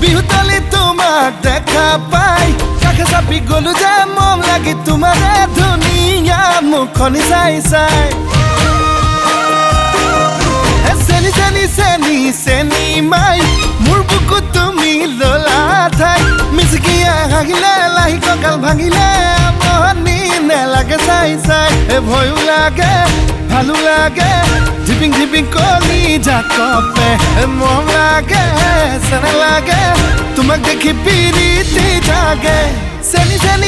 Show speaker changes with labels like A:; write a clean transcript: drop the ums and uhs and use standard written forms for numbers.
A: বিহুতলি তোমাক দেখা পাই কাষে চাপি গলো যে মন লাগি তোমাৰে ধুনীয়া মুখনি চাই চাই চেনি চেনি চেনি চেনি মাই মোৰ বুকুত তুমি ললা ঠাই মিচিকিয়া হাগিলে লাহি কঁকাল ভাঙিলে মহনি নেলাগে চাই চাই ভয়ো লাগে ভালো লাগে ঝিপিং ঝিপিং কলি জাকপে মন লাগে চেনে লাগে তোমাক দেখি পিৰিতি জাগে চেনি চেনি